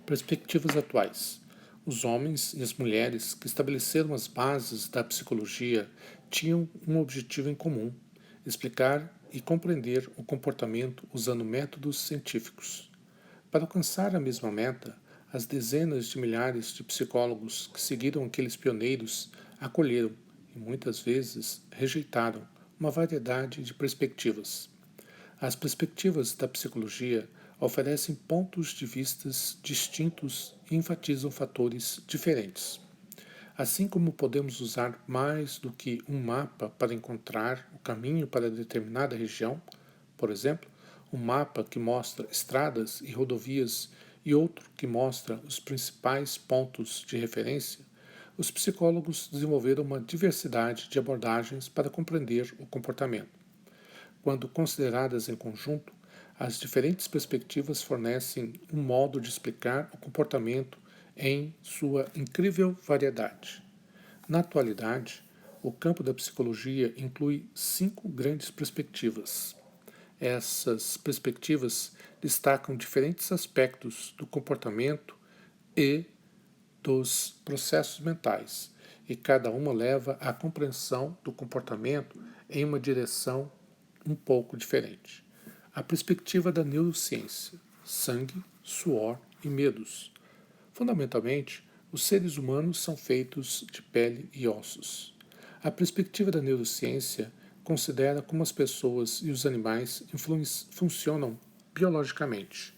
Perspectivas atuais. Os homens e as mulheres que estabeleceram as bases da psicologia tinham um objetivo em comum: explicar e compreender o comportamento usando métodos científicos. Para alcançar a mesma meta, as dezenas de milhares de psicólogos que seguiram aqueles pioneiros acolheram e muitas vezes rejeitaram uma variedade de perspectivas. As perspectivas da psicologia oferecem pontos de vistas distintos e enfatizam fatores diferentes. Assim como podemos usar mais do que um mapa para encontrar o caminho para determinada região, por exemplo, um mapa que mostra estradas e rodovias e outro que mostra os principais pontos de referência, os psicólogos desenvolveram uma diversidade de abordagens para compreender o comportamento. Quando consideradas em conjunto, as diferentes perspectivas fornecem um modo de explicar o comportamento em sua incrível variedade. Na atualidade, o campo da psicologia inclui 5 grandes perspectivas. Essas perspectivas destacam diferentes aspectos do comportamento e dos processos mentais, e cada uma leva à compreensão do comportamento em uma direção um pouco diferente. A perspectiva da neurociência: sangue, suor e medos. Fundamentalmente, os seres humanos são feitos de pele e ossos. A perspectiva da neurociência considera como as pessoas e os animais funcionam biologicamente,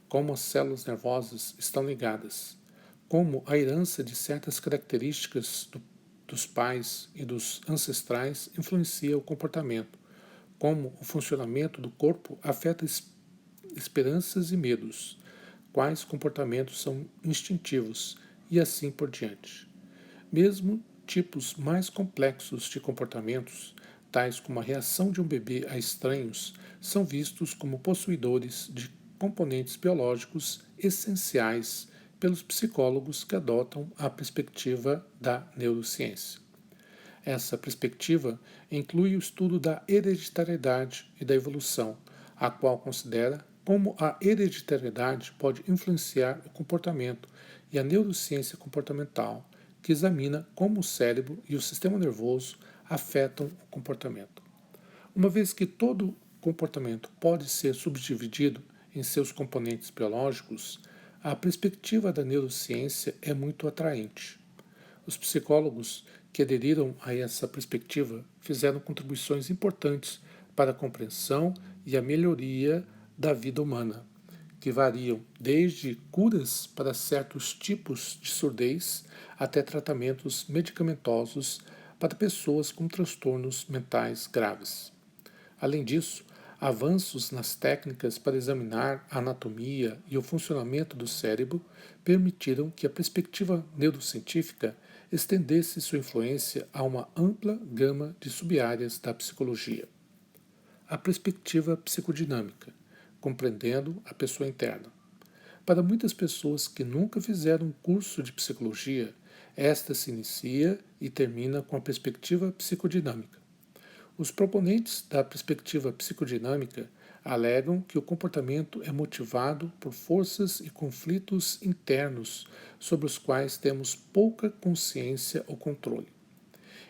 como as células nervosas estão ligadas, como a herança de certas características dos pais e dos ancestrais influencia o comportamento, como o funcionamento do corpo afeta esperanças e medos, quais comportamentos são instintivos e assim por diante. Mesmo tipos mais complexos de comportamentos, tais como a reação de um bebê a estranhos, são vistos como possuidores de componentes biológicos essenciais pelos psicólogos que adotam a perspectiva da neurociência. Essa perspectiva inclui o estudo da hereditariedade e da evolução, a qual considera como a hereditariedade pode influenciar o comportamento, e a neurociência comportamental, que examina como o cérebro e o sistema nervoso afetam o comportamento. Uma vez que todo comportamento pode ser subdividido em seus componentes biológicos, a perspectiva da neurociência é muito atraente. Os psicólogos que aderiram a essa perspectiva fizeram contribuições importantes para a compreensão e a melhoria da vida humana, que variam desde curas para certos tipos de surdez até tratamentos medicamentosos para pessoas com transtornos mentais graves. Além disso, avanços nas técnicas para examinar a anatomia e o funcionamento do cérebro permitiram que a perspectiva neurocientífica estendesse sua influência a uma ampla gama de sub-áreas da psicologia. A perspectiva psicodinâmica, compreendendo a pessoa interna. Para muitas pessoas que nunca fizeram um curso de psicologia, esta se inicia e termina com a perspectiva psicodinâmica. Os proponentes da perspectiva psicodinâmica alegam que o comportamento é motivado por forças e conflitos internos sobre os quais temos pouca consciência ou controle.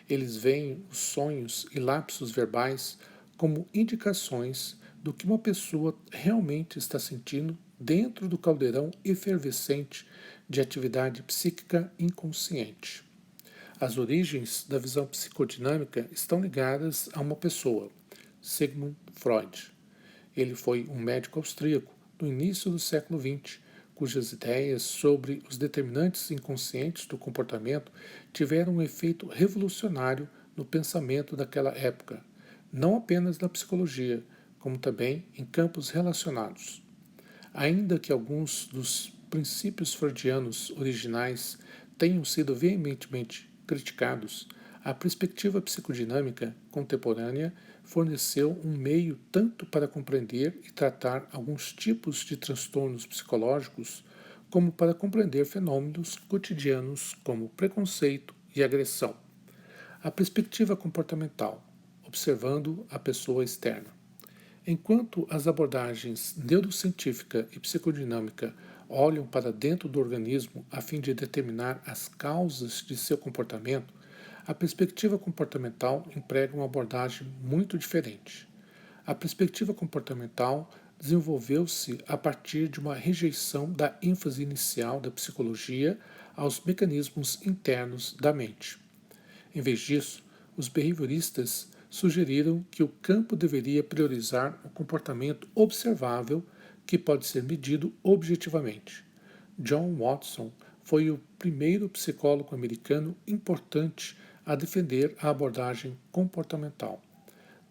Eles veem os sonhos e lapsos verbais como indicações do que uma pessoa realmente está sentindo dentro do caldeirão efervescente de atividade psíquica inconsciente. As origens da visão psicodinâmica estão ligadas a uma pessoa, Sigmund Freud. Ele foi um médico austríaco do início do século XX, cujas ideias sobre os determinantes inconscientes do comportamento tiveram um efeito revolucionário no pensamento daquela época, não apenas na psicologia, como também em campos relacionados. Ainda que alguns dos princípios freudianos originais tenham sido veementemente criticados, a perspectiva psicodinâmica contemporânea forneceu um meio tanto para compreender e tratar alguns tipos de transtornos psicológicos, como para compreender fenômenos cotidianos como preconceito e agressão. A perspectiva comportamental, observando a pessoa externa. Enquanto as abordagens neurocientífica e psicodinâmica olham para dentro do organismo a fim de determinar as causas de seu comportamento, a perspectiva comportamental emprega uma abordagem muito diferente. A perspectiva comportamental desenvolveu-se a partir de uma rejeição da ênfase inicial da psicologia aos mecanismos internos da mente. Em vez disso, os behavioristas sugeriram que o campo deveria priorizar o comportamento observável que pode ser medido objetivamente. John Watson foi o primeiro psicólogo americano importante a defender a abordagem comportamental.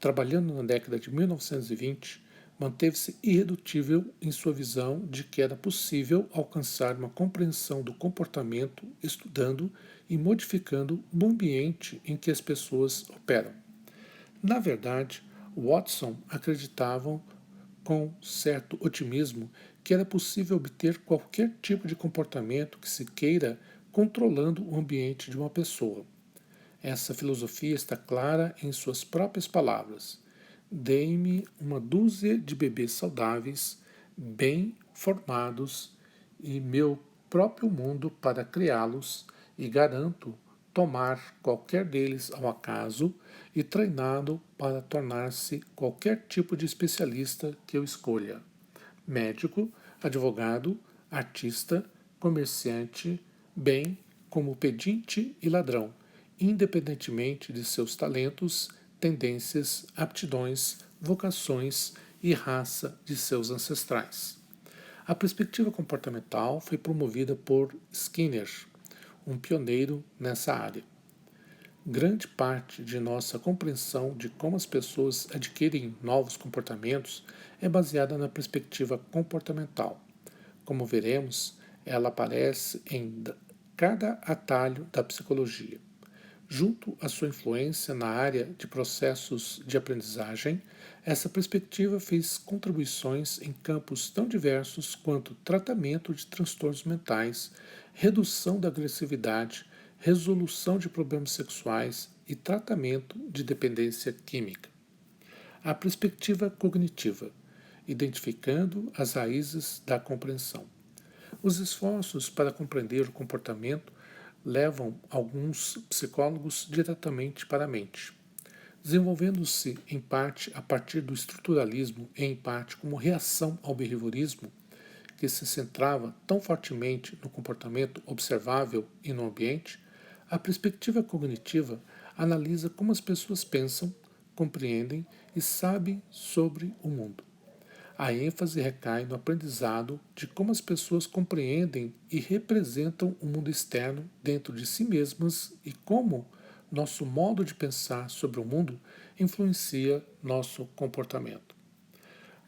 Trabalhando na década de 1920, manteve-se irredutível em sua visão de que era possível alcançar uma compreensão do comportamento estudando e modificando o ambiente em que as pessoas operam. Na verdade, Watson acreditava com certo otimismo que era possível obter qualquer tipo de comportamento que se queira controlando o ambiente de uma pessoa. Essa filosofia está clara em suas próprias palavras. Dei-me uma dúzia de bebês saudáveis, bem formados, e meu próprio mundo para criá-los, e garanto tomar qualquer deles ao acaso e treiná-lo para tornar-se qualquer tipo de especialista que eu escolha. Médico, advogado, artista, comerciante, bem como pedinte e ladrão, independentemente de seus talentos, tendências, aptidões, vocações e raça de seus ancestrais. A perspectiva comportamental foi promovida por Skinner, um pioneiro nessa área. Grande parte de nossa compreensão de como as pessoas adquirem novos comportamentos é baseada na perspectiva comportamental. Como veremos, ela aparece em cada atalho da psicologia. Junto à sua influência na área de processos de aprendizagem, essa perspectiva fez contribuições em campos tão diversos quanto tratamento de transtornos mentais, redução da agressividade, resolução de problemas sexuais e tratamento de dependência química. A perspectiva cognitiva, identificando as raízes da compreensão. Os esforços para compreender o comportamento levam alguns psicólogos diretamente para a mente, desenvolvendo-se em parte a partir do estruturalismo e em parte como reação ao behaviorismo, que se centrava tão fortemente no comportamento observável e no ambiente. A perspectiva cognitiva analisa como as pessoas pensam, compreendem e sabem sobre o mundo. A ênfase recai no aprendizado de como as pessoas compreendem e representam o mundo externo dentro de si mesmas e como nosso modo de pensar sobre o mundo influencia nosso comportamento.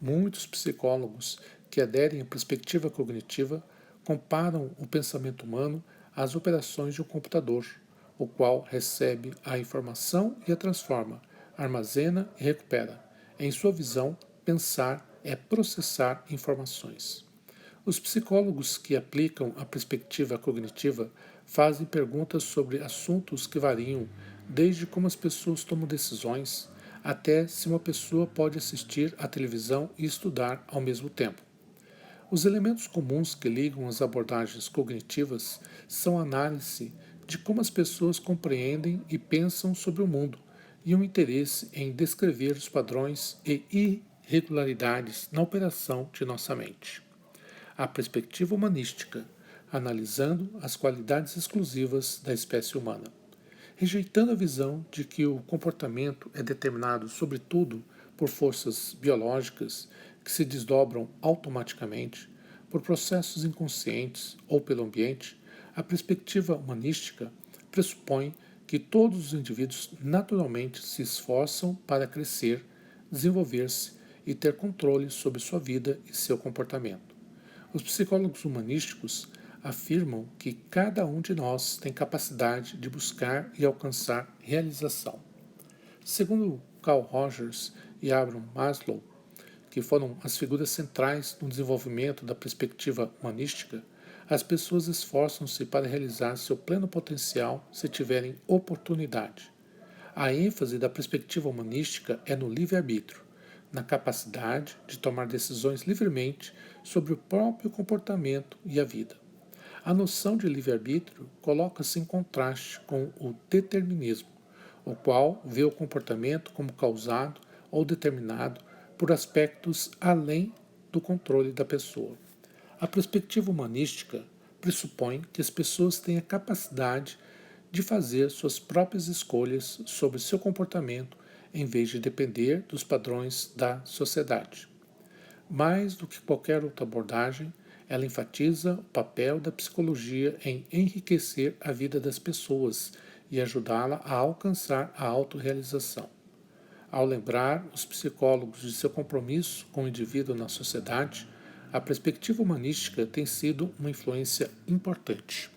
Muitos psicólogos que aderem à perspectiva cognitiva comparam o pensamento humano às operações de um computador, o qual recebe a informação e a transforma, armazena e recupera. Em sua visão, pensar é processar informações. Os psicólogos que aplicam a perspectiva cognitiva fazem perguntas sobre assuntos que variam desde como as pessoas tomam decisões até se uma pessoa pode assistir à televisão e estudar ao mesmo tempo. Os elementos comuns que ligam as abordagens cognitivas são a análise de como as pessoas compreendem e pensam sobre o mundo e um interesse em descrever os padrões e irregularidades na operação de nossa mente. A perspectiva humanística, analisando as qualidades exclusivas da espécie humana, rejeitando a visão de que o comportamento é determinado, sobretudo, por forças biológicas que se desdobram automaticamente, por processos inconscientes ou pelo ambiente. A perspectiva humanística pressupõe que todos os indivíduos naturalmente se esforçam para crescer, desenvolver-se e ter controle sobre sua vida e seu comportamento. Os psicólogos humanísticos afirmam que cada um de nós tem capacidade de buscar e alcançar realização. Segundo Carl Rogers e Abraham Maslow, que foram as figuras centrais no desenvolvimento da perspectiva humanística, as pessoas esforçam-se para realizar seu pleno potencial se tiverem oportunidade. A ênfase da perspectiva humanística é no livre-arbítrio, na capacidade de tomar decisões livremente sobre o próprio comportamento e a vida. A noção de livre-arbítrio coloca-se em contraste com o determinismo, o qual vê o comportamento como causado ou determinado por aspectos além do controle da pessoa. A perspectiva humanística pressupõe que as pessoas têm a capacidade de fazer suas próprias escolhas sobre seu comportamento em vez de depender dos padrões da sociedade. Mais do que qualquer outra abordagem, ela enfatiza o papel da psicologia em enriquecer a vida das pessoas e ajudá-la a alcançar a autorrealização. Ao lembrar os psicólogos de seu compromisso com o indivíduo na sociedade, a perspectiva humanística tem sido uma influência importante.